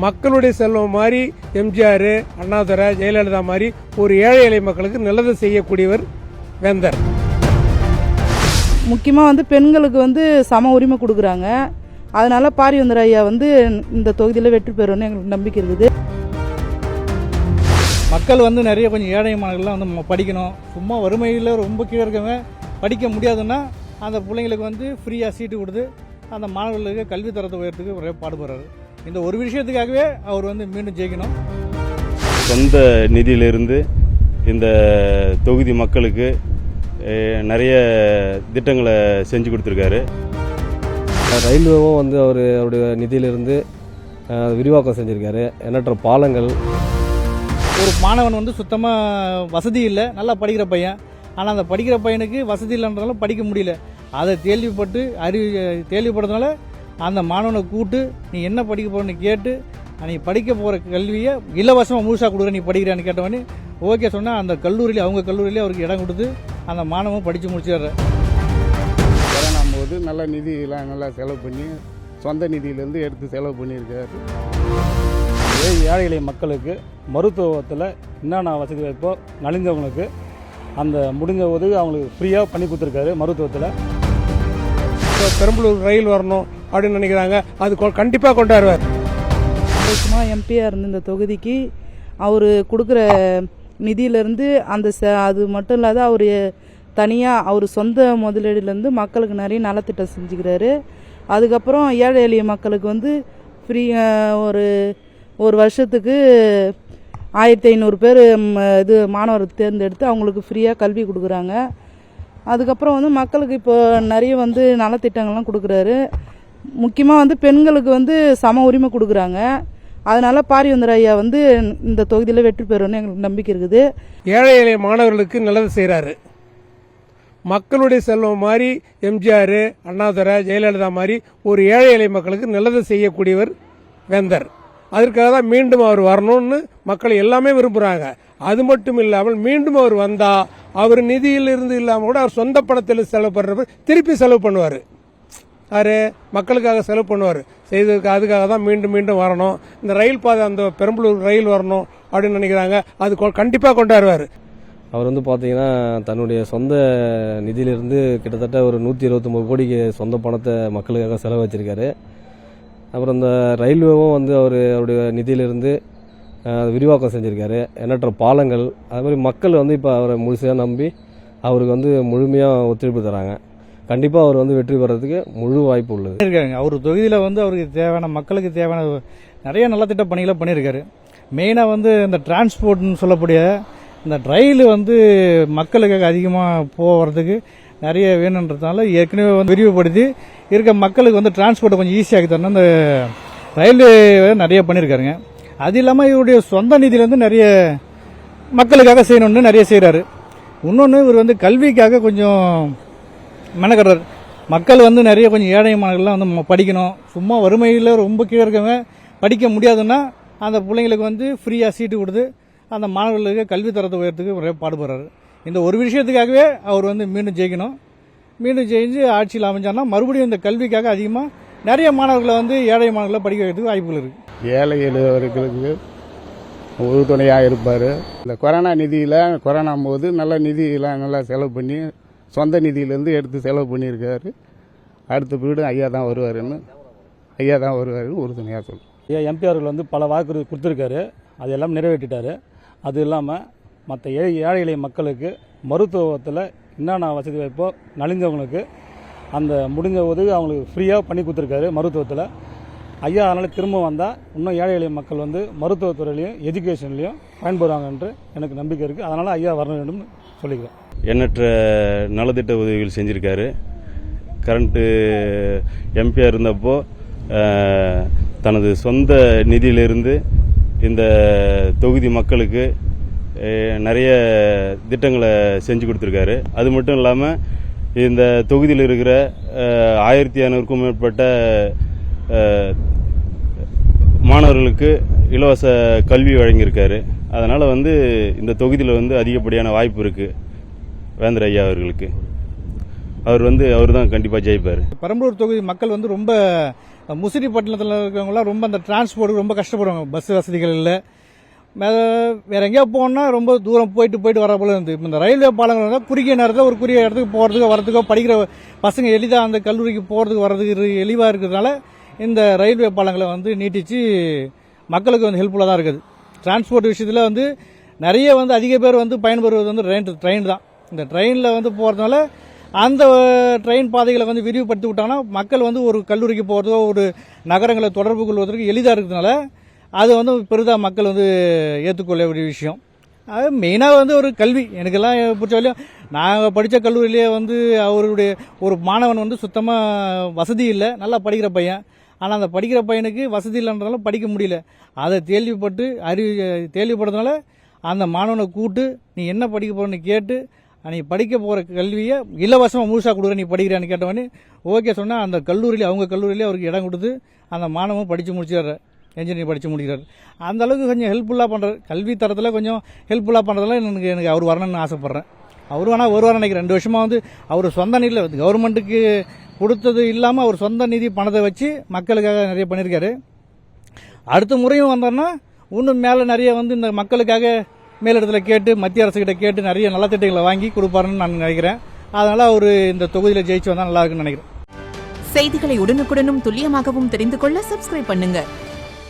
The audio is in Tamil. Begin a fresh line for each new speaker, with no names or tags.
மக்களுடைய செல்வம் மாதிரி எம்ஜிஆர், அண்ணாதுரை, ஜெயலலிதா மாதிரி ஒரு ஏழை எளிய மக்களுக்கு நல்லது செய்யக்கூடியவர் வேந்தர்.
முக்கியமாக பெண்களுக்கு சம உரிமை கொடுக்குறாங்க. அதனால பாரிவேந்தர் ஐயா இந்த தொகுதியில் வெற்றி பெறும்னு எங்களுக்கு நம்பிக்கை இருக்குது.
மக்கள் நிறைய கொஞ்சம் ஏழை மாணவர்கள்லாம் படிக்கணும். சும்மா வறுமையில் ரொம்ப கீழே இருக்கவங்க படிக்க முடியாதுன்னா அந்த பிள்ளைங்களுக்கு ஃப்ரீயாக சீட்டு கொடுத்து அந்த மாணவர்களுக்கு கல்வி தரத்தை உயர்த்துக்கு ஒரே பாடுபடுறாரு. இந்த ஒரு விஷயத்துக்காகவே அவர் மீண்டும் ஜெயிக்கணும்.
சொந்த நிதியிலிருந்து இந்த தொகுதி மக்களுக்கு நிறைய திட்டங்களை செஞ்சு கொடுத்துருக்காரு.
ரயில்வேவும் அவருடைய நிதியிலிருந்து விரிவாக்கம் செஞ்சுருக்காரு. எண்ணற்ற பாலங்கள்.
ஒரு மாணவன் சுத்தமாக வசதி இல்லை, நல்லா படிக்கிற பையன். ஆனால் அந்த படிக்கிற பையனுக்கு வசதி இல்லைன்றதால படிக்க முடியல. அதை கேள்விப்படுறதுனால அந்த மாணவனை கூப்பிட்டு நீ என்ன படிக்க போகிறன்னு கேட்டு நீ படிக்க போகிற கல்வியை இலவசமாக முழுசாக கொடுக்குற, நீ படிக்கிறான்னு கேட்டவொடனே ஓகே சொன்னால் அந்த கல்லூரியில் அவங்க கல்லூரியிலே அவருக்கு இடம் கொடுத்து அந்த மாணவன் படித்து முடிச்சிடுற.
கொரோனா போது நல்ல நிதியெல்லாம் நல்லா செலவு பண்ணி சொந்த நிதியிலேருந்து எடுத்து செலவு பண்ணியிருக்காரு.
ஏழை எளிய மக்களுக்கு மருத்துவத்தில் என்னென்ன வசதி வாய்ப்போ நலிந்தவங்களுக்கு அந்த முடிஞ்ச உதவி அவங்களுக்கு ஃப்ரீயாக பண்ணி கொடுத்துருக்காரு. மருத்துவத்தில்
பெரம்பலூர் ரயில் வரணும் அப்படின்னு நினைக்கிறாங்க, அது கண்டிப்பாக கொண்டாடுவார்.
சும்மா எம்பியாக இருந்து இந்த தொகுதிக்கு அவர் கொடுக்குற நிதியிலேருந்து அது மட்டும் இல்லாத அவர் தனியாக அவர் சொந்த முதலீடுலேருந்து மக்களுக்கு நிறைய நலத்திட்டம் செஞ்சுக்கிறாரு. அதுக்கப்புறம் ஏழை எளிய மக்களுக்கு ஃப்ரீ ஒரு வருஷத்துக்கு 1500 பேர் மாணவர் தேர்ந்தெடுத்து அவங்களுக்கு ஃப்ரீயாக கல்வி கொடுக்குறாங்க. அதுக்கப்புறம் மக்களுக்கு இப்போ நிறைய நலத்திட்டங்கள்லாம் கொடுக்குறாரு. முக்கியமாக பெண்களுக்கு சம உரிமை கொடுக்குறாங்க. அதனால பாரிவேந்தர் ஐயா இந்த தொகுதியில் வெற்றி பெறும்னு எங்களுக்கு நம்பிக்கை இருக்குது.
ஏழை எளிய மாணவர்களுக்கு நல்லது செய்கிறாரு. மக்களுடைய செல்வம் மாதிரி எம்ஜிஆர், அண்ணாதுரை, ஜெயலலிதா மாதிரி ஒரு ஏழை எளிய மக்களுக்கு நல்லது செய்யக்கூடியவர் வேந்தர். அதற்காக தான் மீண்டும் அவர் வரணும்னு மக்கள் எல்லாமே விரும்புகிறாங்க. அது மட்டும் இல்லாமல் மீண்டும் அவர் வந்தால் அவர் நிதியிலிருந்து இல்லாமல் கூட அவர் சொந்த பணத்தில் செலவு பண்ணுறப்ப திருப்பி செலவு பண்ணுவார். அவர் மக்களுக்காக செலவு பண்ணுவார் செய்ததுக்கு. அதுக்காக தான் மீண்டும் மீண்டும் வரணும். இந்த ரயில் பாதை அந்த பெரம்பலூர் ரயில் வரணும் அப்படின்னு நினைக்கிறாங்க, அது கண்டிப்பாக கொண்டாடுவார்.
அவர் பார்த்தீங்கன்னா தன்னுடைய சொந்த நிதியிலிருந்து கிட்டத்தட்ட ஒரு 129 கோடிக்கு சொந்த பணத்தை மக்களுக்காக செலவு வச்சிருக்காரு. அப்புறம் இந்த ரயில்வேவும் அவருடைய நிதியிலிருந்து விரிவாக்கம் செஞ்சுருக்காரு. எண்ணற்ற பாலங்கள். அது மாதிரி மக்கள் இப்போ அவரை முழுமையாக நம்பி அவருக்கு முழுமையாக ஒத்துழைப்பு தராங்க. கண்டிப்பாக அவர் வெற்றி பெறதுக்கு முழு வாய்ப்பு உள்ளது.
அவர் தொகுதியில் அவருக்கு தேவையான மக்களுக்கு தேவையான நிறைய நலத்திட்ட பணிகளை பண்ணியிருக்காரு. மெயினாக இந்த டிரான்ஸ்போர்ட்னு சொல்லக்கூடிய இந்த ரயில் மக்களுக்காக அதிகமாக போகிறதுக்கு நிறைய வேணுன்றதுனால ஏற்கனவே விரிவுபடுத்தி இருக்க மக்களுக்கு டிரான்ஸ்போர்ட்டை கொஞ்சம் ஈஸியாகி தரணும் இந்த ரயில்வே நிறைய பண்ணியிருக்காருங்க. அது இல்லாமல் இவருடைய சொந்த நிதியிலேருந்து நிறைய மக்களுக்காக செய்யணும்னு நிறைய செய்கிறாரு. இன்னொன்று இவர் கல்விக்காக கொஞ்சம் மெனக்கடுறாரு. மக்கள் நிறைய கொஞ்சம் ஏழை மாணவர்கள்லாம் படிக்கணும். சும்மா வறுமையில் ரொம்ப கீழே இருக்கவங்க படிக்க முடியாதுன்னா அந்த பிள்ளைங்களுக்கு ஃப்ரீயாக சீட்டு கொடுத்து அந்த மாணவர்களுக்கு கல்வி தரத்தை உயர்த்துக்கு ஒரே பாடுபடுறாரு. இந்த ஒரு விஷயத்துக்காகவே அவர் மீண்டும் ஜெயிக்கணும். மீண்டும் ஜெயிச்சு ஆட்சியில் அமைஞ்சான்னா மறுபடியும் இந்த கல்விக்காக அதிகமாக நிறைய மாணவர்களை ஏழை மாணவர்களை படிக்க வைக்கிறதுக்கு வாய்ப்புகள் இருக்குது.
ஏழை எளியவர்களுக்கு உறுதுணையாக இருப்பார். இந்த கொரோனா போது நல்ல நிதியெல்லாம் நல்லா செலவு பண்ணி சொந்த நிதியிலேருந்து எடுத்து செலவு பண்ணியிருக்காரு. அடுத்த பீரியடு ஐயா தான் வருவாருன்னு உறுதுணையாக சொல்லுவோம்.
எம்பிஆர்கள் பல வாக்குறுதி கொடுத்துருக்காரு, அது எல்லாம் நிறைவேற்றிட்டாரு. அது இல்லாமல் மற்ற ஏழை எளிய மக்களுக்கு மருத்துவத்தில் என்னென்ன வசதி வாய்ப்போ நலிந்தவங்களுக்கு அந்த முடிஞ்ச உதவி அவங்களுக்கு ஃப்ரீயாக பண்ணி கொடுத்துருக்காரு மருத்துவத்தில். ஐயா அதனால் திரும்ப வந்தால் இன்னும் ஏழை எளிய மக்கள் மருத்துவத்துறையிலையும் எஜுகேஷன்லையும் பயன்படுவாங்க என்று எனக்கு நம்பிக்கை இருக்குது. அதனால் ஐயா வர வேண்டும்னு சொல்லிக்கிறேன்.
எண்ணற்ற நலத்திட்ட உதவிகள் செஞ்சுருக்காரு. கரண்ட்டு எம்பியாக இருந்தப்போ தனது சொந்த நிதியிலிருந்து இந்த தொகுதி மக்களுக்கு நிறைய திட்டங்களை செஞ்சு கொடுத்துருக்காரு. அது மட்டும் இல்லாமல் இந்த தொகுதியில் இருக்கிற 1500க்கும் மேற்பட்ட மாணவர்களுக்கு இலவச கல்வி வழங்கியிருக்காரு. அதனால் இந்த தொகுதியில் அதிகப்படியான வாய்ப்பு இருக்குது வேந்தர் ஐயா அவர்களுக்கு. அவர் தான் கண்டிப்பாக ஜெயிப்பார்.
பெரம்பலூர் தொகுதி மக்கள் ரொம்ப முசிறிப்பட்டினத்தில் இருக்கிறவங்களாம் ரொம்ப அந்த டிரான்ஸ்போர்ட்டுக்கு ரொம்ப கஷ்டப்படுவாங்க. பஸ் வசதிகள் இல்லை, வேற எங்கேயா போகணுன்னா ரொம்ப தூரம் போயிட்டு வர போல இருந்து. இப்போ இந்த ரயில்வே பாலங்கள் வந்து குறுகிய நேரத்தில் ஒரு குறுகிய இடத்துக்கு போகிறதுக்கோ வரதுக்கோ படிக்கிற பசங்க எளிதாக அந்த கல்லூரிக்கு போகிறதுக்கு வர்றதுக்கு எளிவாக இருக்கிறதுனால இந்த ரயில்வே பாலங்களை வந்து நீட்டிச்சு மக்களுக்கு வந்து ஹெல்ப்ஃபுல்லாக தான் இருக்குது. டிரான்ஸ்போர்ட் விஷயத்தில் வந்து நிறைய வந்து அதிக பேர் வந்து பயன்பெறுவது வந்து ட்ரெயின் தான். இந்த ட்ரெயினில் வந்து போகிறதுனால அந்த ட்ரெயின் பாதைகளை வந்து விரிவுபடுத்தி விட்டாங்கன்னா மக்கள் வந்து ஒரு கல்லூரிக்கு போகிறதோ ஒரு நகரங்களை தொடர்பு கொள்வதற்கு எளிதாக இருக்கிறதுனால அது வந்து பெரிதாக மக்கள் வந்து ஏற்றுக்கொள்ள வேண்டிய விஷயம். அது மெயினாக வந்து ஒரு கல்வி. எனக்கெல்லாம் பிடிச்ச வரையும் நாங்கள் படித்த கல்லூரியிலேயே வந்து அவருடைய ஒரு மாணவன் வந்து சுத்தமாக வசதி இல்லை, நல்லா படிக்கிற பையன். ஆனால் அந்த படிக்கிற பையனுக்கு வசதி இல்லைன்றதால படிக்க முடியல. அதை கேள்விப்படுறதுனால அந்த மாணவனை கூப்பிட்டு நீ என்ன படிக்க போறன்னு கேட்டு நீ படிக்க போகிற கல்வியை இலவசமாக முழுசாக கொடுக்குற, நீ படிக்கிறான்னு கேட்டவொடனே ஓகே சொன்னால் அந்த கல்லூரியில் அவங்க கல்லூரியிலே அவருக்கு இடம் கொடுத்து அந்த மாணவன் படித்து முடிச்சிடுறாரு, என்ஜினியரிங் படித்து முடிக்கிறார். அந்த அளவுக்கு கொஞ்சம் ஹெல்ப்ஃபுல்லாக பண்ணுறாரு. கல்வி தரத்தில் கொஞ்சம் ஹெல்ப்ஃபுல்லாக பண்ணுறதுல எனக்கு அவர் வரணும்னு ஆசைப்பட்றேன். அவரும் ஆனால் வருவார் நினைக்கிறேன். 2 வருஷமாக வந்து அவர் சொந்த நிதியில் கவர்மெண்ட்டுக்கு கொடுத்தது இல்லாமல் அவர் சொந்த நிதி பணத்தை வச்சு மக்களுக்காக நிறைய பண்ணியிருக்காரு. அடுத்த முறையும் வந்தார்னா இன்னும் மேலே நிறைய வந்து இந்த மக்களுக்காக மேலிடத்துல கேட்டு மத்திய அரசுகிட்ட கேட்டு நிறைய நலத்திட்டங்களை வாங்கி கொடுப்பாருன்னு நான் நினைக்கிறேன். அதனால அவர் இந்த தொகுதியில் ஜெயிச்சு வந்தால் நல்லா இருக்குன்னு நினைக்கிறேன்.
செய்திகளை உடனுக்குடனும் துல்லியமாகவும் தெரிந்து கொள்ள சப்ஸ்கிரைப் பண்ணுங்க.